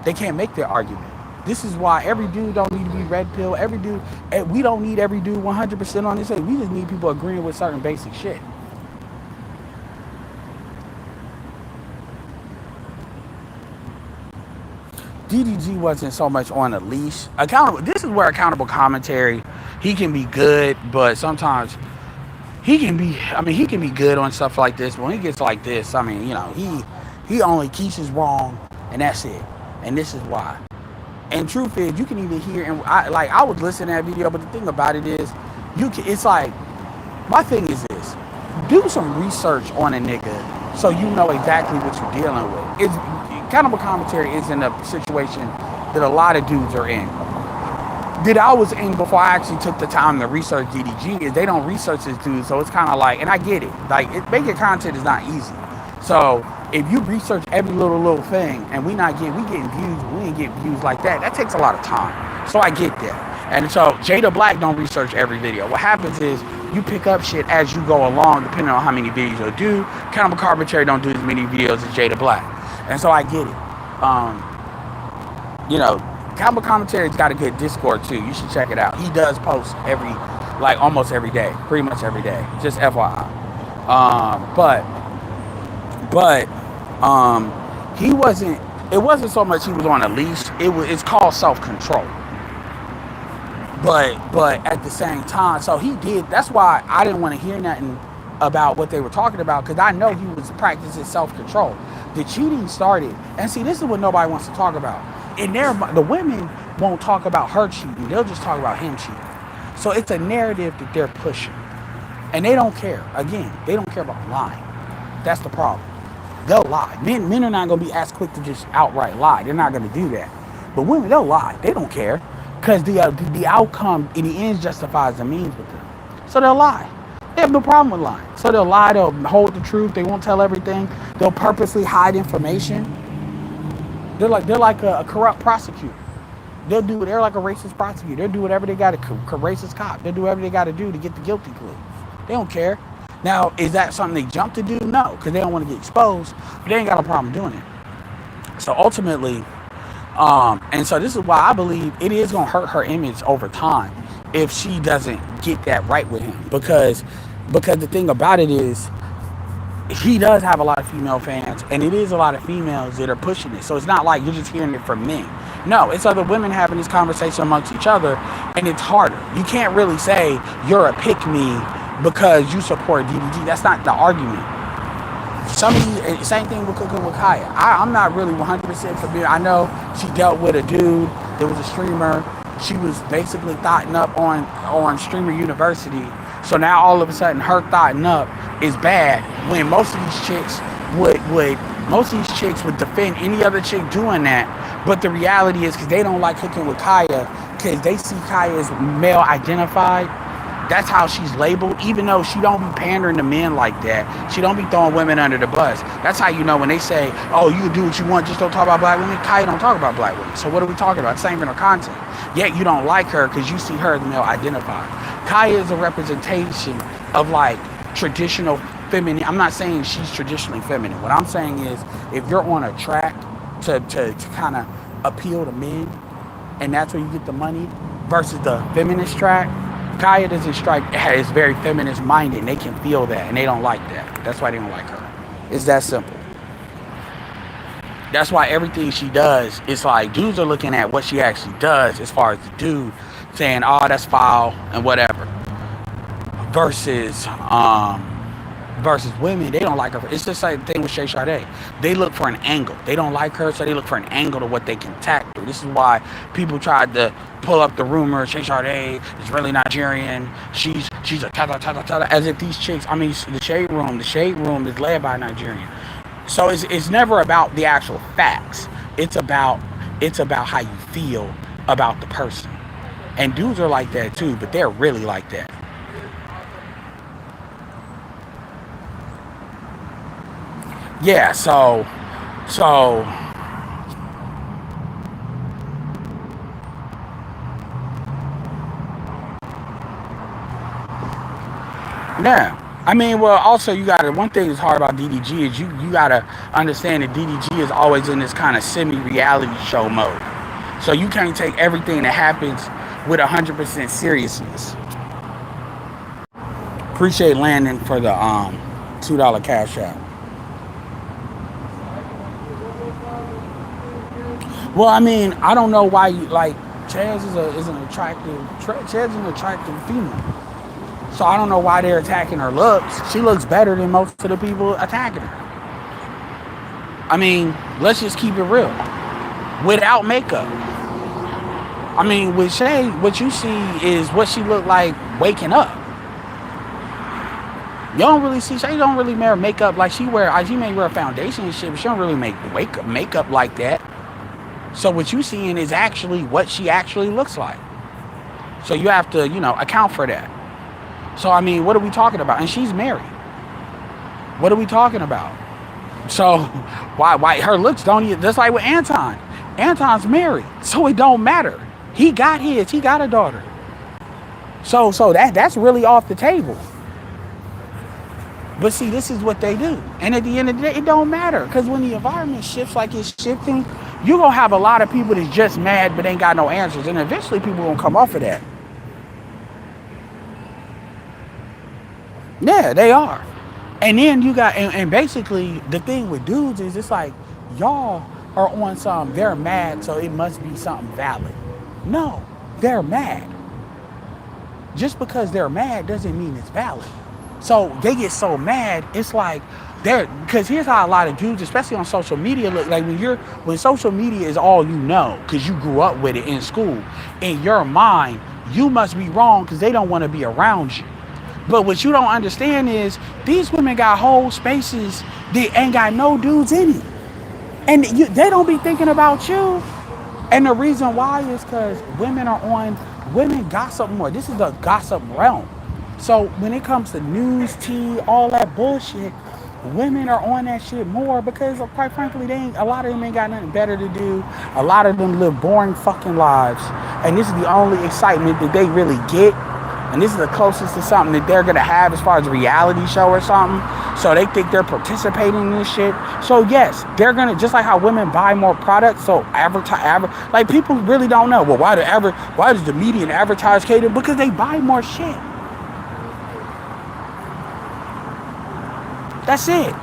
They can't make that argument. This is why every dude don't need to be red pill. Every dude, we don't need every dude 100% on this thing. We just need people agreeing with certain basic shit. DDG wasn't so much on a leash. This is where accountable commentary, he can be good, but sometimes he can be good on stuff like this. But when he gets like this, I mean, you know, he only Keisha's wrong, and that's it. And this is why. And truth is, you can even hear, and I would listen to that video, but the thing about it is, it's like, my thing is this: do some research on a nigga so you know exactly what you're dealing with. Accountable commentary is in a situation that a lot of dudes are in. That I was in before I actually took the time to research DDG. Is they don't research this dude, so it's kind of like, and I get it. Like, making content is not easy. So if you research every little thing, and we getting views, we ain't getting views like that. That takes a lot of time. So I get that. And so Jada Black don't research every video. What happens is you pick up shit as you go along, depending on how many videos you'll do. Accountable commentary don't do as many videos as Jada Black. And so I get it. You know, Accountable Commentary's got a good Discord too. You should check it out. He does post almost every day, pretty much every day. Just FYI. But he wasn't. It wasn't so much he was on a leash. It's called self-control. But at the same time, so he did. That's why I didn't want to hear nothing about what they were talking about, because I know he was practicing self-control. The cheating started, and see, this is what nobody wants to talk about. And the women won't talk about her cheating; they'll just talk about him cheating. So it's a narrative that they're pushing, and they don't care. Again, they don't care about lying. That's the problem. They'll lie. Men are not going to be as quick to just outright lie. They're not going to do that. But women, they'll lie. They don't care, because the outcome in the end justifies the means with them. So they'll lie. They have no problem with lying. So they'll lie, they'll hold the truth, they won't tell everything, they'll purposely hide information. They're like a corrupt prosecutor. They're like a racist prosecutor. They'll do whatever they got to, racist cop. They'll do whatever they got to do to get the guilty plea. They don't care. Now, is that something they jump to do? No, because they don't want to get exposed, but they ain't got a problem doing it. So ultimately, and so this is why I believe it is going to hurt her image over time if she doesn't get that right with him, because the thing about it is, he does have a lot of female fans, and it is a lot of females that are pushing it. So it's not like you're just hearing it from men. No, it's other women having this conversation amongst each other, and it's harder. You can't really say you're a pick-me because you support DDG. That's not the argument. Same thing with Cooking with Kaya. I'm not really 100% familiar. I know she dealt with a dude that was a streamer. She was basically thotting up on Streamer University. So now all of a sudden her thotting up is bad when most of these chicks would defend any other chick doing that. But the reality is, because they don't like hooking with Kaya, because they see Kaya as male identified. That's how she's labeled, even though she don't be pandering to men like that. She don't be throwing women under the bus. That's how you know when they say, oh, you can do what you want, just don't talk about black women. Kaya don't talk about black women. So what are we talking about? Same in her content. Yet you don't like her because you see her as male identified. Kaya is a representation of like traditional feminine. I'm not saying she's traditionally feminine. What I'm saying is, if you're on a track to kind of appeal to men, and that's where you get the money, versus the feminist track, Kaya doesn't strike, is very feminist minded, and they can feel that, and they don't like that. That's why they don't like her. It's that simple. That's why everything she does, it's like dudes are looking at what she actually does as far as the dude, saying, oh, that's foul and whatever. Versus women, they don't like her. It's the same thing with Shay Sade. They look for an angle. They don't like her, so they look for an angle to what they can attack her. This is why people tried to pull up the rumor, Shay Sade is really Nigerian. She's a ta-ta-ta-ta-ta, as if these chicks, I mean, the shade room is led by a Nigerian. So it's never about the actual facts. It's about how you feel about the person. And dudes are like that too, but they're really like that. Yeah, so yeah. I mean, well, also you gotta, one thing that's hard about DDG is you gotta understand that DDG is always in this kind of semi-reality show mode. So you can't take everything that happens with 100% seriousness. Appreciate Landon for the $2 cash out. Well, I mean, I don't know why you like Chaz is an attractive female. So I don't know why they're attacking her looks. She looks better than most of the people attacking her. I mean, let's just keep it real. Without makeup. I mean, with Shay, what you see is what she looked like waking up. You don't really see, Shay don't really wear makeup like she may wear a foundation and shit, but she don't really make makeup like that. So what you seeing is actually what she actually looks like. So you have to, account for that. So, I mean, what are we talking about? And she's married. What are we talking about? So, why her looks don't even, just like with Anton. Anton's married, so it don't matter. He got a daughter. So that's really off the table. But see, this is what they do. And at the end of the day, it don't matter. Because when the environment shifts like it's shifting, you're going to have a lot of people that's just mad but ain't got no answers. And eventually people going to come off of that. Yeah, they are. And then you got, and basically the thing with dudes is it's like, y'all are on some, they're mad, so it must be something valid. No, they're mad. Just because they're mad doesn't mean it's valid. So they get so mad, it's like because here's how a lot of dudes, especially on social media, look like when social media is all you know, because you grew up with it in school, in your mind, you must be wrong because they don't want to be around you. But what you don't understand is these women got whole spaces that ain't got no dudes in it. And they don't be thinking about you. And the reason why is because women gossip more. This is the gossip realm. So when it comes to news, tea, all that bullshit, women are on that shit more because, quite frankly, a lot of them ain't got nothing better to do. A lot of them live boring fucking lives. And this is the only excitement that they really get. And this is the closest to something that they're going to have as far as a reality show or something. So they think they're participating in this shit. So yes, they're going to, just like how women buy more products, so like people really don't know. Well, why does the media and advertise cater? Because they buy more shit. That's it.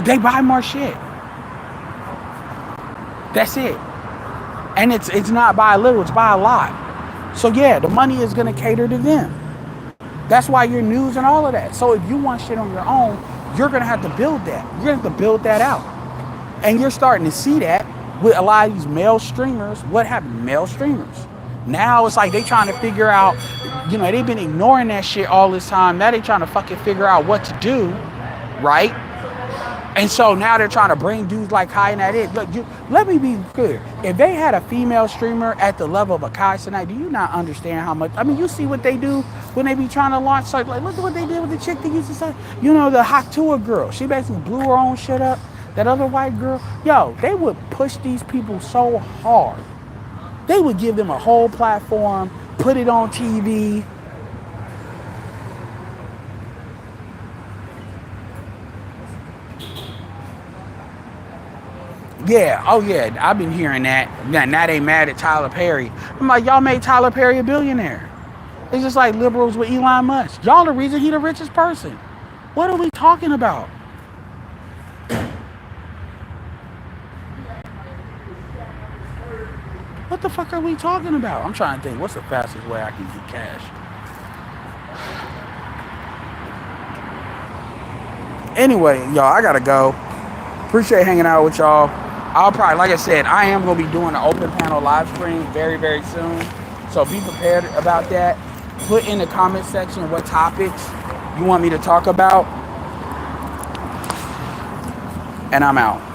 They buy more shit. That's it. And it's not by a little, it's by a lot. So yeah, the money is going to cater to them. That's why your news and all of that. So if you want shit on your own, you're going to have to build that. You're going to have to build that out. And you're starting to see that with a lot of these male streamers. What happened? Male streamers. Now it's like they trying to figure out, you know, they've been ignoring that shit all this time. Now they trying to fucking figure out what to do, right? And so now they're trying to bring dudes like Kai and that in. Look, let me be clear. If they had a female streamer at the level of a Kai tonight, do you not understand how much? I mean, you see what they do when they be trying to launch. Like, look at what they did with the chick that used to say, you know, the Hatua girl. She basically blew her own shit up. That other white girl. Yo, they would push these people so hard. They would give them a whole platform, put it on TV. Yeah, oh yeah, I've been hearing that. Now they mad at Tyler Perry. I'm like, y'all made Tyler Perry a billionaire. It's just like liberals with Elon Musk. Y'all the reason he the richest person. What are we talking about? What the fuck are we talking about? I'm trying to think, what's the fastest way I can get cash? Anyway, y'all, I gotta go. Appreciate hanging out with y'all. I'll probably, like I said, I am gonna be doing an open panel live stream very, very soon. So be prepared about that. Put in the comment section what topics you want me to talk about. And I'm out.